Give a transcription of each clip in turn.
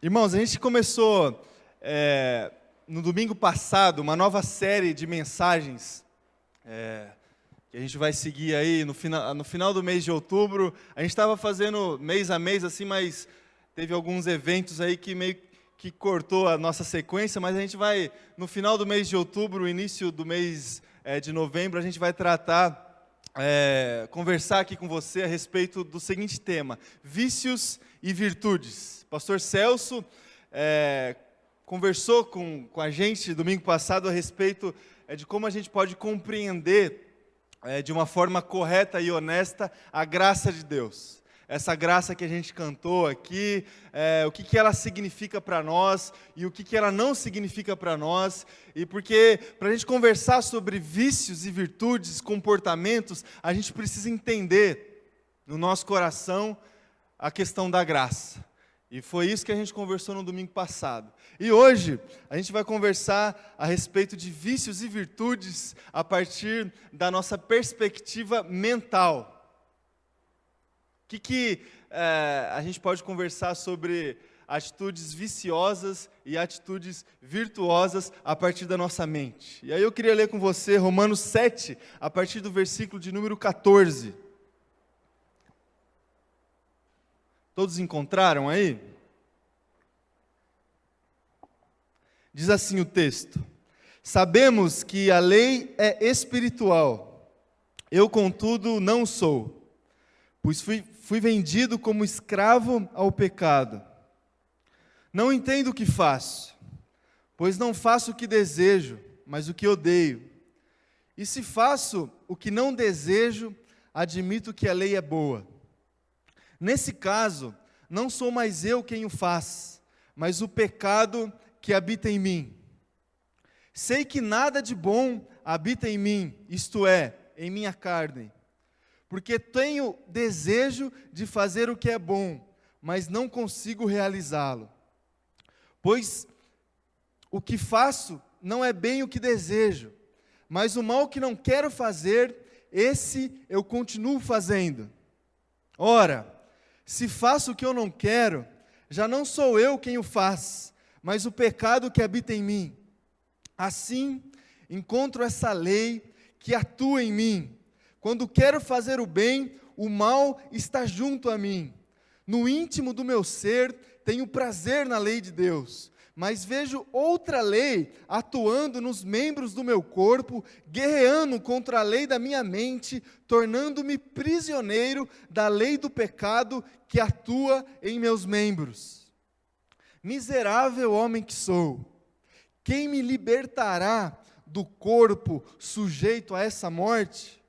Irmãos, a gente começou no domingo passado uma nova série de mensagens que a gente vai seguir aí no final do mês de outubro. A gente estava fazendo mês a mês assim, mas teve alguns eventos aí que meio que cortou a nossa sequência, mas a gente vai, no final do mês de outubro, início do mês de novembro, a gente vai conversar aqui com você a respeito do seguinte tema: vícios e virtudes. Pastor Celso conversou com a gente domingo passado a respeito de como a gente pode compreender de uma forma correta e honesta a graça de Deus. Essa graça que a gente cantou aqui, o que ela significa para nós e o que ela não significa para nós. E porque, para a gente conversar sobre vícios e virtudes, comportamentos, a gente precisa entender no nosso coração a questão da graça. E foi isso que a gente conversou no domingo passado. E hoje a gente vai conversar a respeito de vícios e virtudes a partir da nossa perspectiva mental. O que a gente pode conversar sobre atitudes viciosas e atitudes virtuosas a partir da nossa mente? E aí eu queria ler com você Romanos 7, a partir do versículo de número 14. Todos encontraram aí? Diz assim o texto: sabemos que a lei é espiritual, eu contudo não sou, pois fui vendido como escravo ao pecado. Não entendo o que faço, pois não faço o que desejo, mas o que odeio. E se faço o que não desejo, admito que a lei é boa. Nesse caso, não sou mais eu quem o faz, mas o pecado que habita em mim. Sei que nada de bom habita em mim, isto é, em minha carne, porque tenho desejo de fazer o que é bom, mas não consigo realizá-lo. Pois o que faço não é bem o que desejo, mas o mal que não quero fazer, esse eu continuo fazendo. Ora, se faço o que eu não quero, já não sou eu quem o faz, mas o pecado que habita em mim. Assim, encontro essa lei que atua em mim. Quando quero fazer o bem, o mal está junto a mim. No íntimo do meu ser, tenho prazer na lei de Deus, mas vejo outra lei atuando nos membros do meu corpo, guerreando contra a lei da minha mente, tornando-me prisioneiro da lei do pecado que atua em meus membros. Miserável homem que sou, quem me libertará do corpo sujeito a essa morte?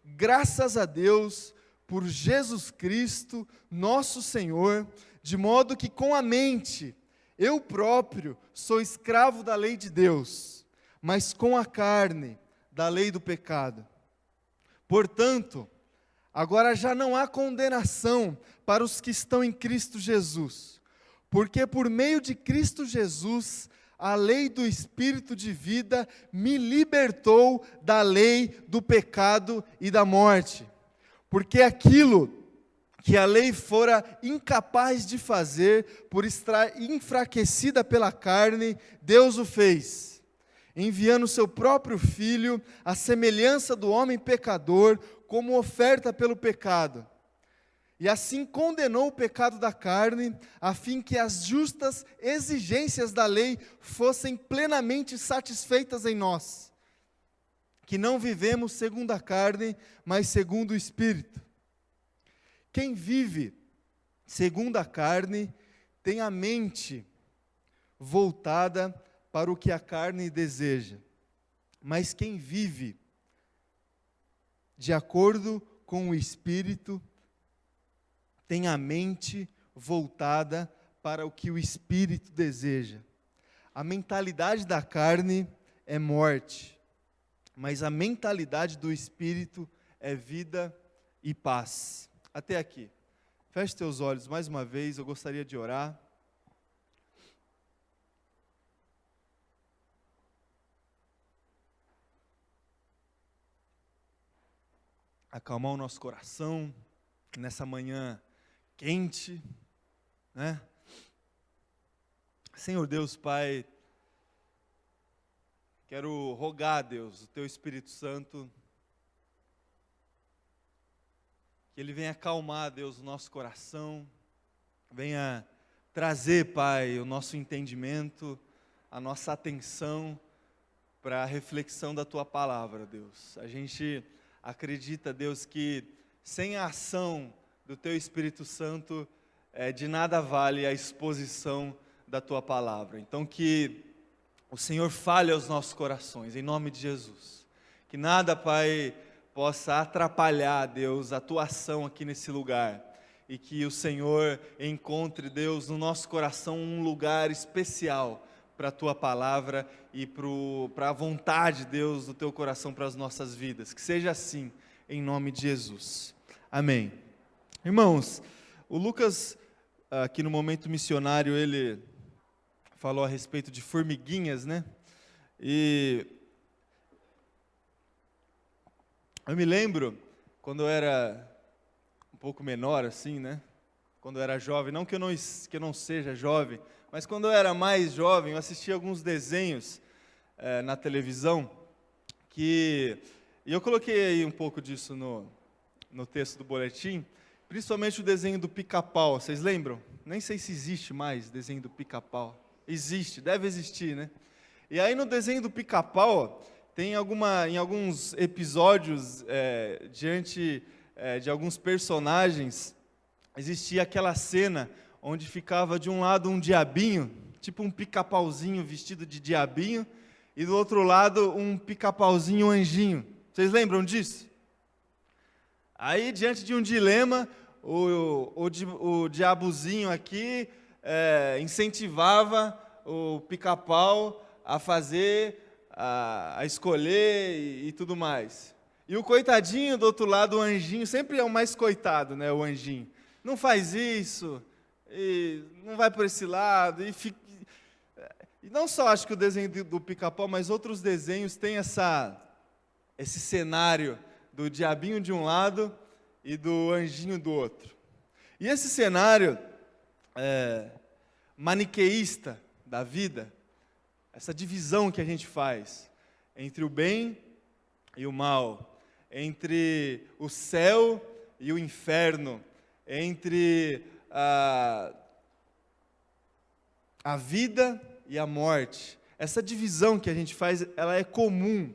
Graças a Deus por Jesus Cristo, nosso Senhor, de modo que com a mente eu próprio sou escravo da lei de Deus, mas com a carne da lei do pecado. Portanto, agora já não há condenação para os que estão em Cristo Jesus, porque por meio de Cristo Jesus, a lei do Espírito de vida me libertou da lei do pecado e da morte. Porque aquilo que a lei fora incapaz de fazer, por estar enfraquecida pela carne, Deus o fez, enviando seu próprio Filho, à semelhança do homem pecador, como oferta pelo pecado. E assim condenou o pecado da carne, a fim que as justas exigências da lei fossem plenamente satisfeitas em nós, que não vivemos segundo a carne, mas segundo o Espírito. Quem vive segundo a carne tem a mente voltada para o que a carne deseja, mas quem vive de acordo com o Espírito tem a mente voltada para o que o Espírito deseja. A mentalidade da carne é morte, mas a mentalidade do Espírito é vida e paz. Até aqui. Feche teus olhos mais uma vez, eu gostaria de orar. Acalmar o nosso coração nessa manhã quente, né? Senhor Deus, Pai, quero rogar, Deus, o Teu Espírito Santo, que Ele venha acalmar, Deus, o nosso coração, venha trazer, Pai, o nosso entendimento, a nossa atenção para a reflexão da Tua palavra, Deus. A gente acredita, Deus, que sem a ação do Teu Espírito Santo, de nada vale a exposição da Tua palavra. Então que o Senhor fale aos nossos corações, em nome de Jesus. Que nada, Pai, possa atrapalhar, Deus, a Tua ação aqui nesse lugar. E que o Senhor encontre, Deus, no nosso coração um lugar especial para a Tua palavra e para a vontade, Deus, do Teu coração para as nossas vidas. Que seja assim, em nome de Jesus. Amém. Irmãos, o Lucas, aqui no momento missionário, ele falou a respeito de formiguinhas, né? E eu me lembro, quando eu era um pouco menor, assim, né? Quando eu era jovem, não que eu não seja jovem, mas quando eu era mais jovem, eu assistia alguns desenhos na televisão, e eu coloquei aí um pouco disso no texto do boletim, principalmente o desenho do Pica-Pau, vocês lembram? Nem sei se existe mais desenho do Pica-Pau. Existe, deve existir, né? E aí no desenho do Pica-Pau, tem em alguns episódios, diante de alguns personagens, existia aquela cena onde ficava de um lado um diabinho, tipo um pica-pauzinho vestido de diabinho, e do outro lado um pica-pauzinho anjinho. Vocês lembram disso? Aí, diante de um dilema, o diabozinho aqui incentivava o pica-pau a fazer, a escolher e tudo mais. E o coitadinho do outro lado, o anjinho, sempre é o mais coitado, né, o anjinho. Não faz isso, e não vai por esse lado. E não só acho que o desenho do Pica-Pau, mas outros desenhos têm esse cenário do diabinho de um lado e do anjinho do outro. E esse cenário maniqueísta da vida, essa divisão que a gente faz entre o bem e o mal, entre o céu e o inferno, entre a vida e a morte, essa divisão que a gente faz, ela é comum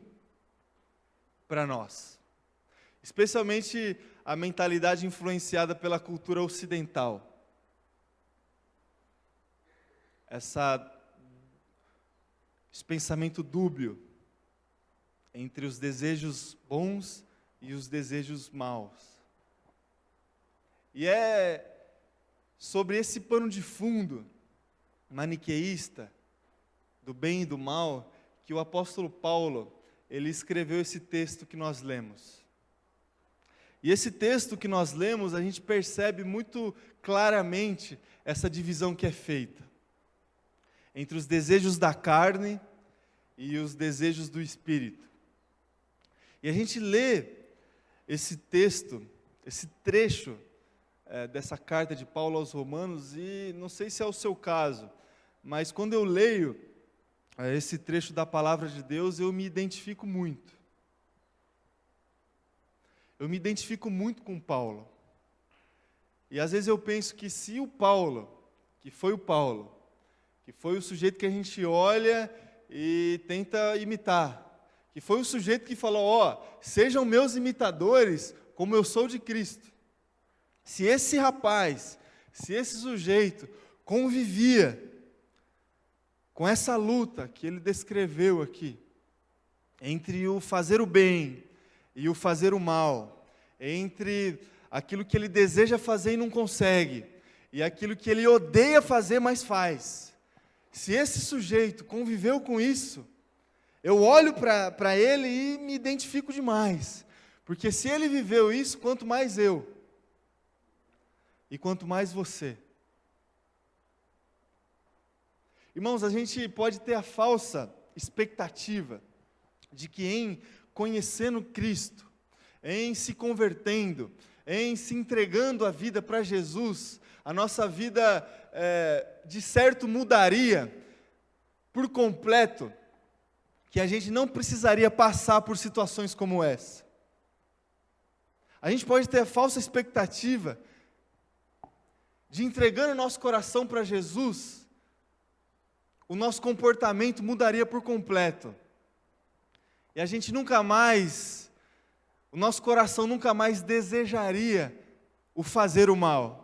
para nós. Especialmente a mentalidade influenciada pela cultura ocidental. Esse pensamento dúbio entre os desejos bons e os desejos maus. E é sobre esse pano de fundo maniqueísta, do bem e do mal, que o apóstolo Paulo, ele escreveu esse texto que nós lemos. E esse texto que nós lemos, a gente percebe muito claramente essa divisão que é feita entre os desejos da carne e os desejos do espírito. E a gente lê esse texto, esse trecho dessa carta de Paulo aos Romanos, e não sei se é o seu caso, mas quando eu leio esse trecho da palavra de Deus, eu me identifico muito. Eu me identifico muito com Paulo. E às vezes eu penso que se o Paulo, que foi o sujeito que a gente olha e tenta imitar, que foi o sujeito que falou, sejam meus imitadores, como eu sou de Cristo. Se esse rapaz, se esse sujeito convivia com essa luta que ele descreveu aqui, entre o fazer o bem e o fazer o mal, entre aquilo que ele deseja fazer e não consegue, e aquilo que ele odeia fazer, mas faz. Se esse sujeito conviveu com isso, eu olho para ele e me identifico demais, porque se ele viveu isso, quanto mais eu, e quanto mais você. Irmãos, a gente pode ter a falsa expectativa de que em conhecendo Cristo, em se convertendo, em se entregando a vida para Jesus, a nossa vida, de certo, mudaria por completo, que a gente não precisaria passar por situações como essa. A gente pode ter a falsa expectativa de, entregando o nosso coração para Jesus, o nosso comportamento mudaria por completo. E a gente nunca mais, o nosso coração nunca mais desejaria o fazer o mal.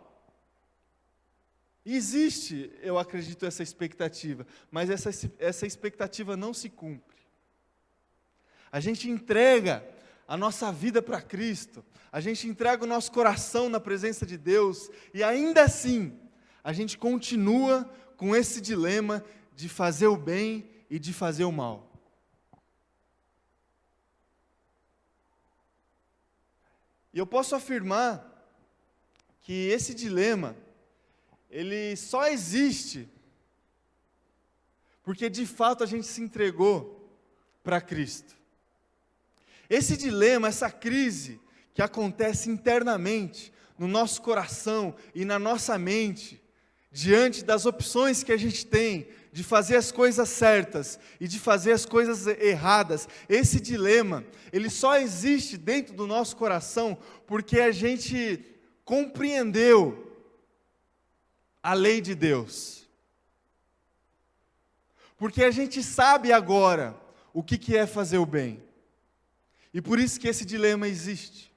E existe, eu acredito, essa expectativa, mas essa expectativa não se cumpre. A gente entrega a nossa vida para Cristo, a gente entrega o nosso coração na presença de Deus, e ainda assim, a gente continua com esse dilema de fazer o bem e de fazer o mal. E eu posso afirmar que esse dilema, ele só existe porque de fato a gente se entregou para Cristo. Esse dilema, essa crise que acontece internamente no nosso coração e na nossa mente, diante das opções que a gente tem de fazer as coisas certas e de fazer as coisas erradas, esse dilema, ele só existe dentro do nosso coração porque a gente compreendeu a lei de Deus. Porque a gente sabe agora o que é fazer o bem. E por isso que esse dilema existe.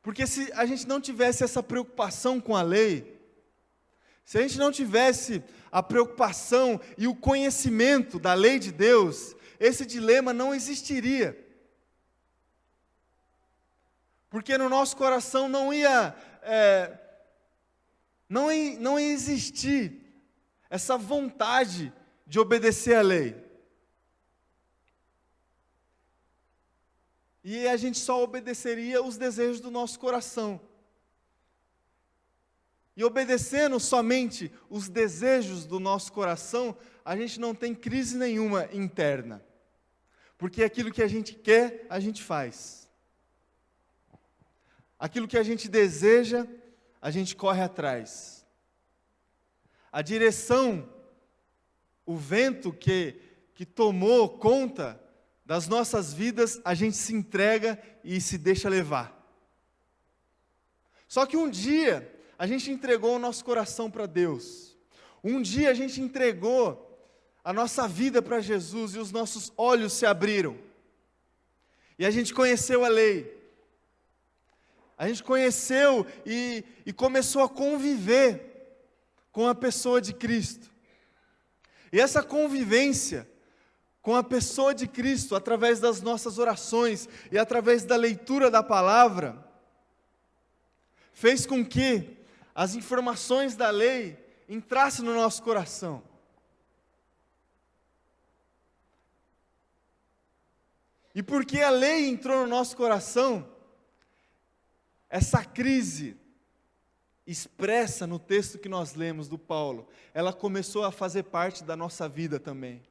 Porque se a gente não tivesse essa preocupação com a lei, se a gente não tivesse a preocupação e o conhecimento da lei de Deus, esse dilema não existiria. Porque no nosso coração não ia existir essa vontade de obedecer a lei. E a gente só obedeceria os desejos do nosso coração. E obedecendo somente os desejos do nosso coração, a gente não tem crise nenhuma interna. Porque aquilo que a gente quer, a gente faz. Aquilo que a gente deseja, a gente corre atrás. A direção, o vento que tomou conta das nossas vidas, a gente se entrega e se deixa levar. Só que um dia, a gente entregou o nosso coração para Deus. Um dia a gente entregou a nossa vida para Jesus e os nossos olhos se abriram. E a gente conheceu a lei. A gente conheceu e começou a conviver com a pessoa de Cristo. E essa convivência com a pessoa de Cristo, através das nossas orações e através da leitura da palavra, fez com que as informações da lei entrassem no nosso coração. E porque a lei entrou no nosso coração, essa crise expressa no texto que nós lemos do Paulo, ela começou a fazer parte da nossa vida também.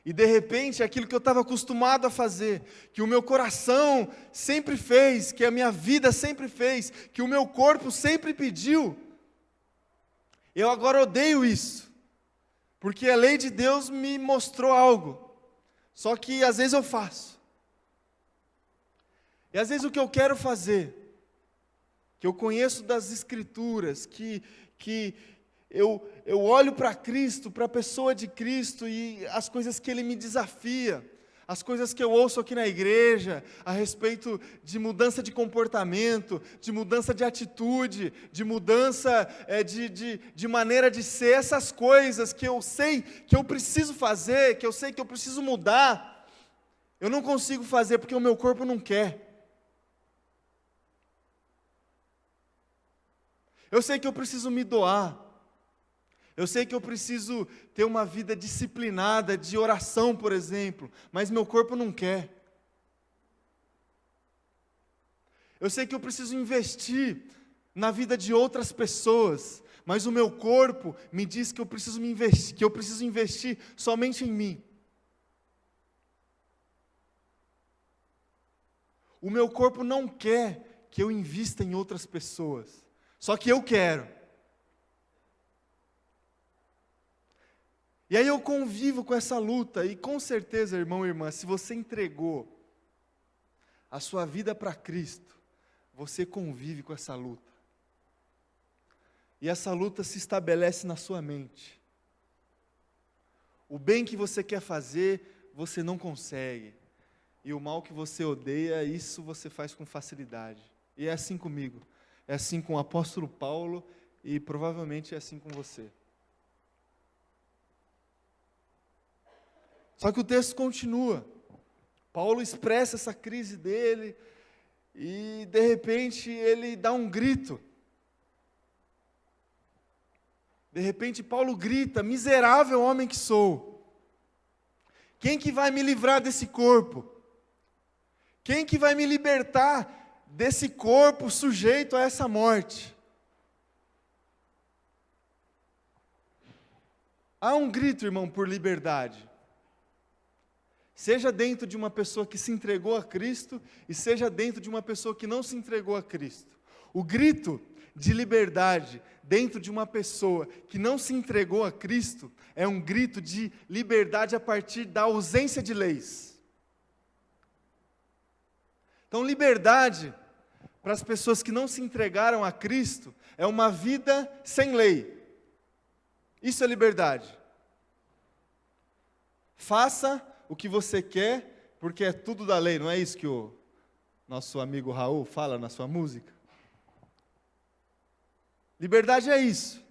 E de repente, aquilo que eu estava acostumado a fazer, que o meu coração sempre fez, que a minha vida sempre fez, que o meu corpo sempre pediu, eu agora odeio isso, porque a lei de Deus me mostrou algo, só que às vezes eu faço. E às vezes o que eu quero fazer, que eu conheço das Escrituras, que eu olho para Cristo, para a pessoa de Cristo e as coisas que Ele me desafia, as coisas que eu ouço aqui na igreja, a respeito de mudança de comportamento, de mudança de atitude, de mudança de maneira de ser, essas coisas que eu sei que eu preciso fazer, que eu sei que eu preciso mudar, eu não consigo fazer porque o meu corpo não quer. Eu sei que eu preciso me doar. Eu sei que eu preciso ter uma vida disciplinada de oração, por exemplo, mas meu corpo não quer. Eu sei que eu preciso investir na vida de outras pessoas, mas o meu corpo me diz que eu preciso investir somente em mim. O meu corpo não quer que eu invista em outras pessoas. Só que eu quero. E aí eu convivo com essa luta, e com certeza, irmão e irmã, se você entregou a sua vida para Cristo, você convive com essa luta. E essa luta se estabelece na sua mente. O bem que você quer fazer, você não consegue. E o mal que você odeia, isso você faz com facilidade. E é assim comigo. É assim com o apóstolo Paulo e provavelmente é assim com você. Só que o texto continua. Paulo expressa essa crise dele e de repente ele dá um grito. De repente Paulo grita: miserável homem que sou. Quem que vai me livrar desse corpo? Quem que vai me libertar desse corpo sujeito a essa morte? Há um grito, irmão, por liberdade. Seja dentro de uma pessoa que se entregou a Cristo, e seja dentro de uma pessoa que não se entregou a Cristo. O grito de liberdade dentro de uma pessoa que não se entregou a Cristo é um grito de liberdade a partir da ausência de leis. Então, liberdade para as pessoas que não se entregaram a Cristo é uma vida sem lei. Isso é liberdade. Faça o que você quer, porque é tudo da lei, não é isso que o nosso amigo Raul fala na sua música? Liberdade é isso.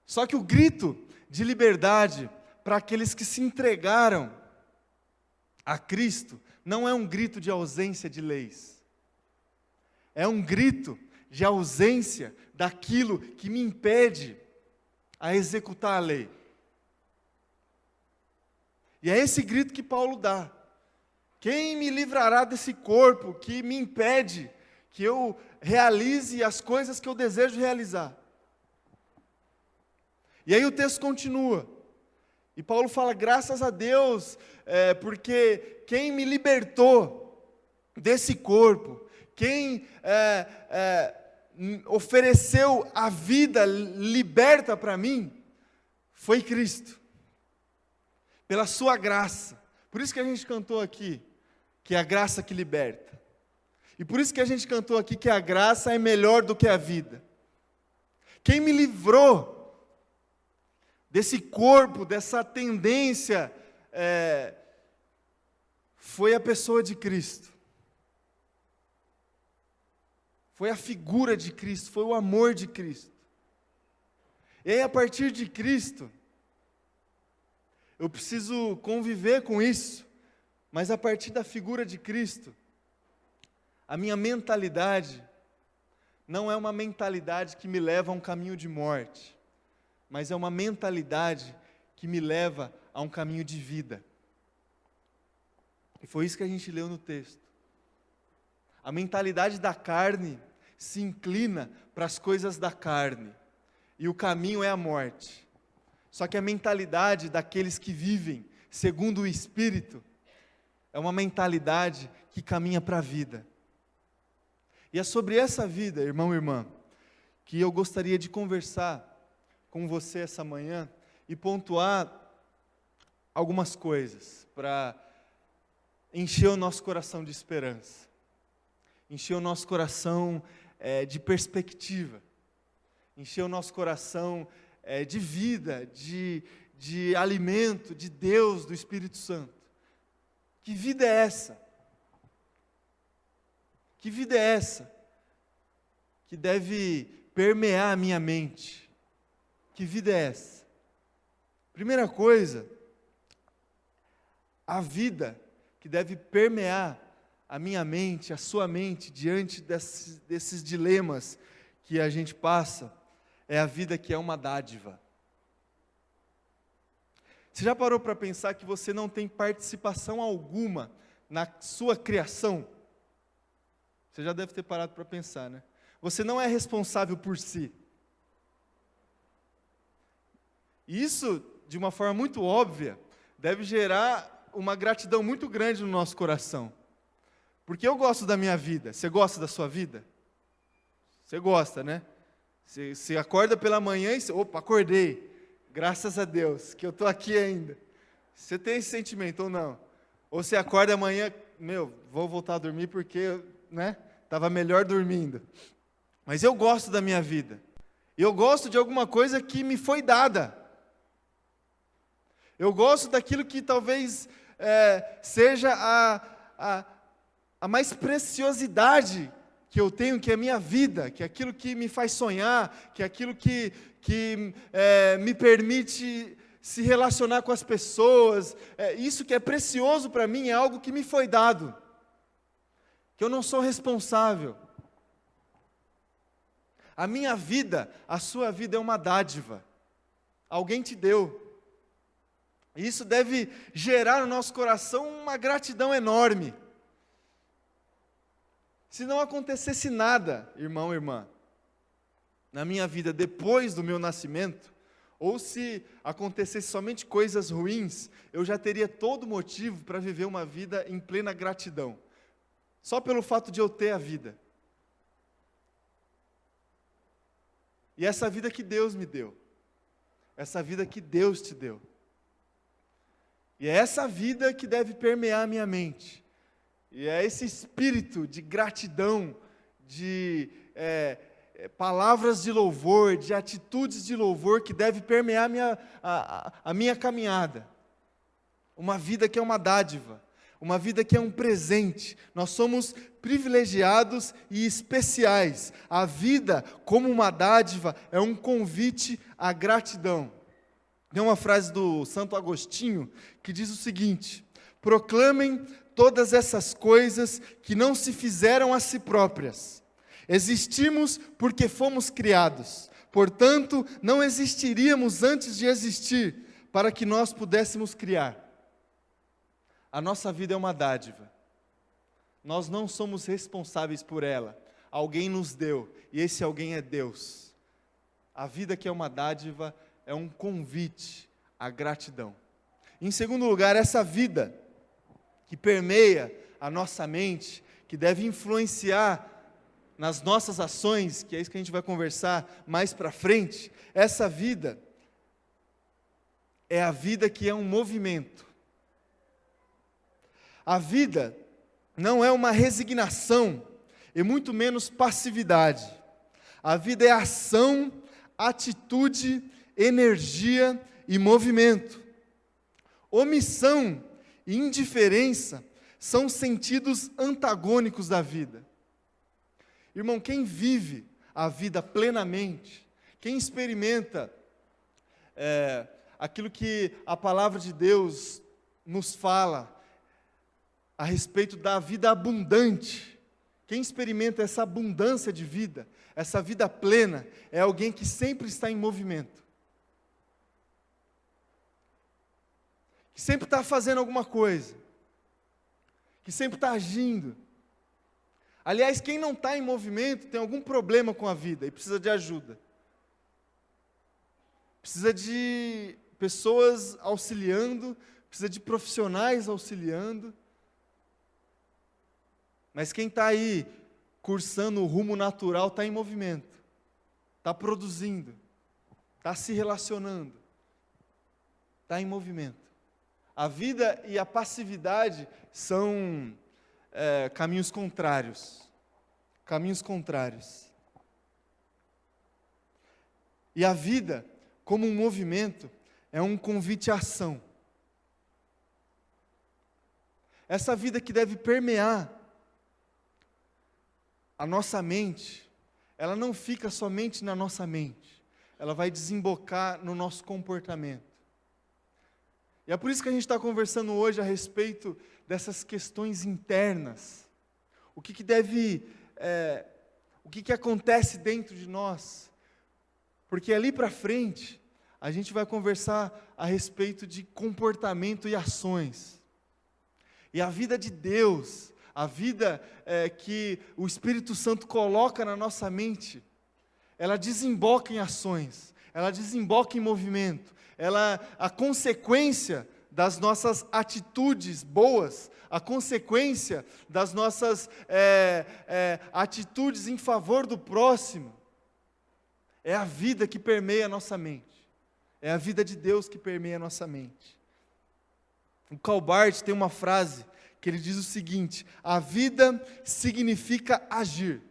Só que o grito de liberdade para aqueles que se entregaram a Cristo não é um grito de ausência de leis. É um grito de ausência daquilo que me impede a executar a lei. E é esse grito que Paulo dá. Quem me livrará desse corpo que me impede que eu realize as coisas que eu desejo realizar? E aí o texto continua. E Paulo fala: graças a Deus, porque quem me libertou desse corpo, quem ofereceu a vida liberta para mim, foi Cristo. Pela sua graça. Por isso que a gente cantou aqui, que é a graça que liberta. E por isso que a gente cantou aqui que a graça é melhor do que a vida. Quem me livrou desse corpo, dessa tendência, foi a pessoa de Cristo. Foi a figura de Cristo, foi o amor de Cristo. E aí, a partir de Cristo, eu preciso conviver com isso, mas a partir da figura de Cristo, a minha mentalidade não é uma mentalidade que me leva a um caminho de morte, mas é uma mentalidade que me leva a um caminho de vida. E foi isso que a gente leu no texto. A mentalidade da carne se inclina para as coisas da carne, e o caminho é a morte. Só que a mentalidade daqueles que vivem segundo o Espírito é uma mentalidade que caminha para a vida. E é sobre essa vida, irmão e irmã, que eu gostaria de conversar com você essa manhã e pontuar algumas coisas para encher o nosso coração de esperança, encher o nosso coração de perspectiva, encher o nosso coração de vida, de alimento, de Deus, do Espírito Santo. Que vida é essa? Que vida é essa que deve permear a minha mente? Que vida é essa? Primeira coisa, a vida que deve permear a minha mente, a sua mente, diante desses dilemas que a gente passa, é a vida que é uma dádiva. Você já parou para pensar que você não tem participação alguma na sua criação? Você já deve ter parado para pensar, né? Você não é responsável por si. Isso, de uma forma muito óbvia, deve gerar uma gratidão muito grande no nosso coração. Porque eu gosto da minha vida. Você gosta da sua vida? Você gosta, né? Você acorda pela manhã e opa, acordei. Graças a Deus que eu estou aqui ainda. Você tem esse sentimento ou não? Ou você acorda amanhã, vou voltar a dormir porque, né? Estava melhor dormindo. Mas eu gosto da minha vida. Eu gosto de alguma coisa que me foi dada. Eu gosto daquilo que talvez seja a mais preciosidade que eu tenho, que é a minha vida, que é aquilo que me faz sonhar, que é aquilo que me permite se relacionar com as pessoas. Isso que é precioso para mim é algo que me foi dado, que eu não sou responsável. A minha vida, a sua vida é uma dádiva. Alguém te deu. E isso deve gerar no nosso coração uma gratidão enorme. Se não acontecesse nada, irmão, irmã, na minha vida depois do meu nascimento, ou se acontecesse somente coisas ruins, eu já teria todo motivo para viver uma vida em plena gratidão. Só pelo fato de eu ter a vida. E essa vida que Deus me deu. Essa vida que Deus te deu. E é essa vida que deve permear a minha mente. E é esse espírito de gratidão, de palavras de louvor, de atitudes de louvor que deve permear a minha caminhada. Uma vida que é uma dádiva, uma vida que é um presente. Nós somos privilegiados e especiais. A vida, como uma dádiva, é um convite à gratidão. Tem uma frase do Santo Agostinho que diz o seguinte: proclamem todas essas coisas que não se fizeram a si próprias. Existimos porque fomos criados. Portanto, não existiríamos antes de existir para que nós pudéssemos criar. A nossa vida é uma dádiva. Nós não somos responsáveis por ela. Alguém nos deu, e esse alguém é Deus. A vida que é uma dádiva é um convite à gratidão. Em segundo lugar, essa vida que permeia a nossa mente, que deve influenciar nas nossas ações, que é isso que a gente vai conversar mais para frente, essa vida é a vida que é um movimento. A vida não é uma resignação, e muito menos passividade. A vida é ação, atitude, energia e movimento. Omissão e indiferença são sentidos antagônicos da vida. Irmão, quem vive a vida plenamente, quem experimenta aquilo que a palavra de Deus nos fala a respeito da vida abundante, quem experimenta essa abundância de vida, essa vida plena, é alguém que sempre está em movimento, que sempre está fazendo alguma coisa, que sempre está agindo. Aliás, quem não está em movimento tem algum problema com a vida e precisa de ajuda. Precisa de pessoas auxiliando, precisa de profissionais auxiliando. Mas quem está aí cursando o rumo natural está em movimento, está produzindo, está se relacionando, está em movimento. A vida e a passividade são caminhos contrários. Caminhos contrários. E a vida, como um movimento, é um convite à ação. Essa vida que deve permear a nossa mente, ela não fica somente na nossa mente, ela vai desembocar no nosso comportamento. E é por isso que a gente está conversando hoje a respeito dessas questões internas. O que acontece dentro de nós? Porque ali para frente, a gente vai conversar a respeito de comportamento e ações. E a vida de Deus, a vida que o Espírito Santo coloca na nossa mente, ela desemboca em ações, ela desemboca em movimento, a consequência das nossas atitudes boas, a consequência das nossas atitudes em favor do próximo, é a vida que permeia a nossa mente. É a vida de Deus que permeia a nossa mente. O Karl Barth tem uma frase que ele diz o seguinte: a vida significa agir,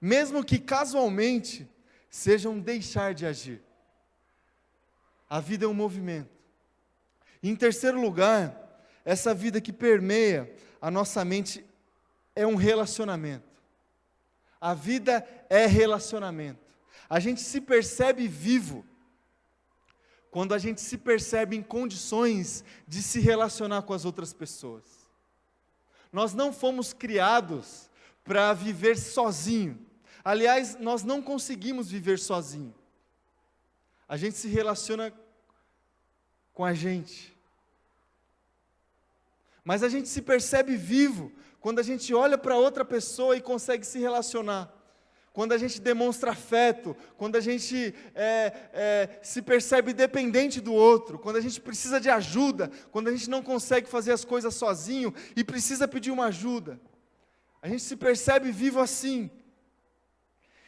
mesmo que casualmente seja um deixar de agir. A vida é um movimento. E em terceiro lugar, essa vida que permeia a nossa mente é um relacionamento. A vida é relacionamento. A gente se percebe vivo quando a gente se percebe em condições de se relacionar com as outras pessoas. Nós não fomos criados para viver sozinho. Aliás, nós não conseguimos viver sozinho. A gente se relaciona com a gente. Mas a gente se percebe vivo quando a gente olha para outra pessoa e consegue se relacionar. Quando a gente demonstra afeto, quando a gente se percebe dependente do outro, quando a gente precisa de ajuda, quando a gente não consegue fazer as coisas sozinho e precisa pedir uma ajuda. A gente se percebe vivo assim.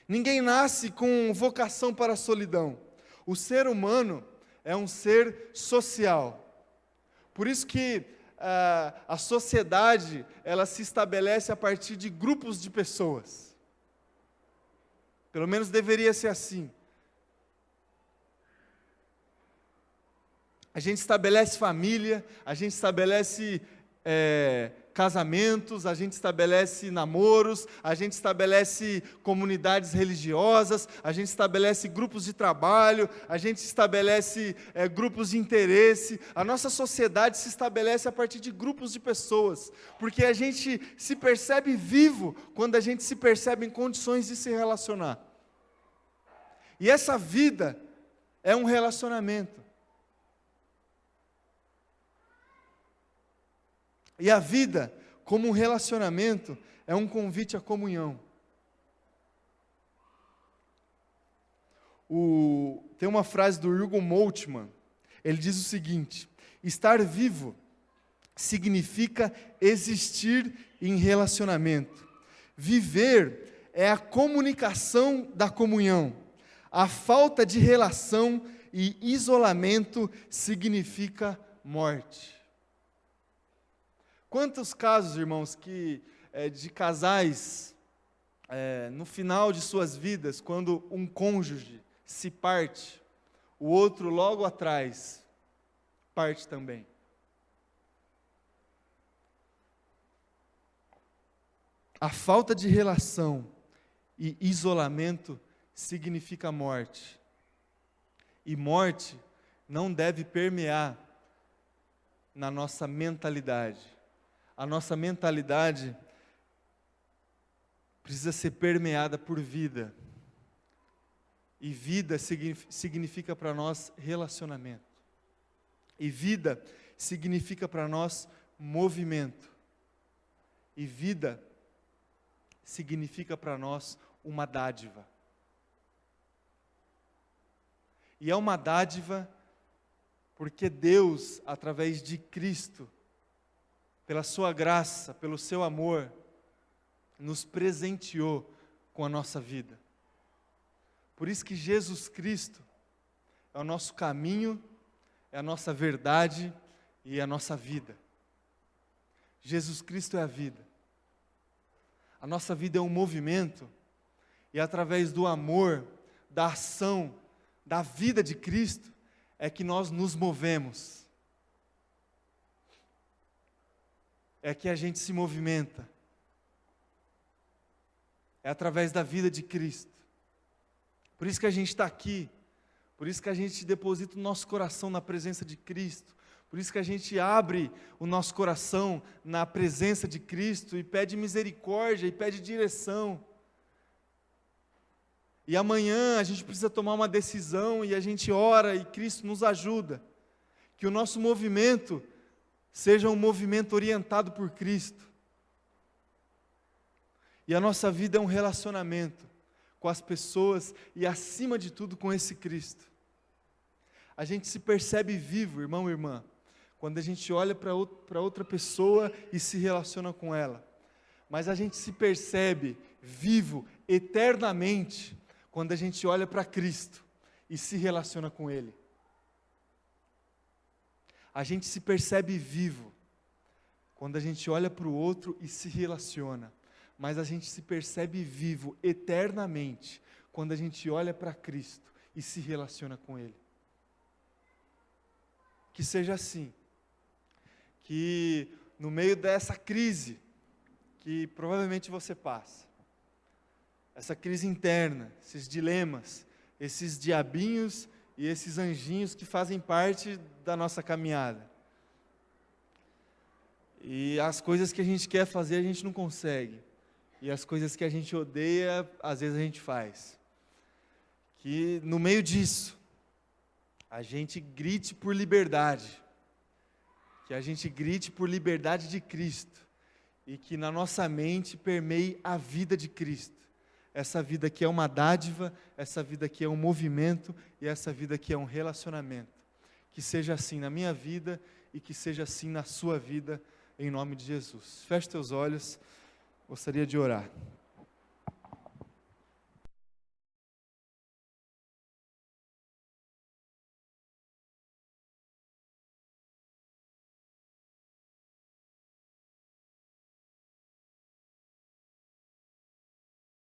Ninguém nasce com vocação para a solidão. O ser humano é um ser social. Por isso que a sociedade, ela se estabelece a partir de grupos de pessoas. Pelo menos deveria ser assim. A gente estabelece família, a gente estabelece casamentos, a gente estabelece namoros, a gente estabelece comunidades religiosas, a gente estabelece grupos de trabalho, a gente estabelece grupos de interesse. A nossa sociedade se estabelece a partir de grupos de pessoas, porque a gente se percebe vivo quando a gente se percebe em condições de se relacionar. E essa vida é um relacionamento. E a vida, como um relacionamento, é um convite à comunhão. Tem uma frase do Hugo Moltmann, ele diz o seguinte: estar vivo significa existir em relacionamento. Viver é a comunicação da comunhão. A falta de relação e isolamento significa morte. Quantos casos, irmãos, de casais, no final de suas vidas, quando um cônjuge se parte, o outro logo atrás parte também. A falta de relação e isolamento significa morte. E morte não deve permear na nossa mentalidade. A nossa mentalidade precisa ser permeada por vida. E vida significa para nós relacionamento. E vida significa para nós movimento. E vida significa para nós uma dádiva. E é uma dádiva porque Deus, através de Cristo, pela sua graça, pelo seu amor, nos presenteou com a nossa vida. Por isso que Jesus Cristo é o nosso caminho, é a nossa verdade e é a nossa vida. Jesus Cristo é a vida. A nossa vida é um movimento, e através do amor, da ação, da vida de Cristo, é que nós nos movemos. É que a gente se movimenta. É através da vida de Cristo. Por isso que a gente está aqui. Por isso que a gente deposita o nosso coração na presença de Cristo. Por isso que a gente abre o nosso coração na presença de Cristo e pede misericórdia e pede direção. E amanhã a gente precisa tomar uma decisão e a gente ora e Cristo nos ajuda. Que o nosso movimento seja um movimento orientado por Cristo. E a nossa vida é um relacionamento com as pessoas e, acima de tudo, com esse Cristo. A gente se percebe vivo, irmão e irmã, quando a gente olha para outra pessoa e se relaciona com ela. Mas a gente se percebe vivo eternamente quando a gente olha para Cristo e se relaciona com Ele. A gente se percebe vivo quando a gente olha para o outro e se relaciona. Mas a gente se percebe vivo eternamente quando a gente olha para Cristo e se relaciona com Ele. Que seja assim. Que no meio dessa crise que provavelmente você passa, essa crise interna, esses dilemas, esses diabinhos e esses anjinhos que fazem parte da nossa caminhada. E as coisas que a gente quer fazer a gente não consegue. E as coisas que a gente odeia, às vezes a gente faz. Que no meio disso, a gente grite por liberdade. Que a gente grite por liberdade de Cristo. E que na nossa mente permeie a vida de Cristo. Essa vida que é uma dádiva, essa vida que é um movimento e essa vida que é um relacionamento. Que seja assim na minha vida e que seja assim na sua vida, em nome de Jesus. Feche teus olhos, gostaria de orar.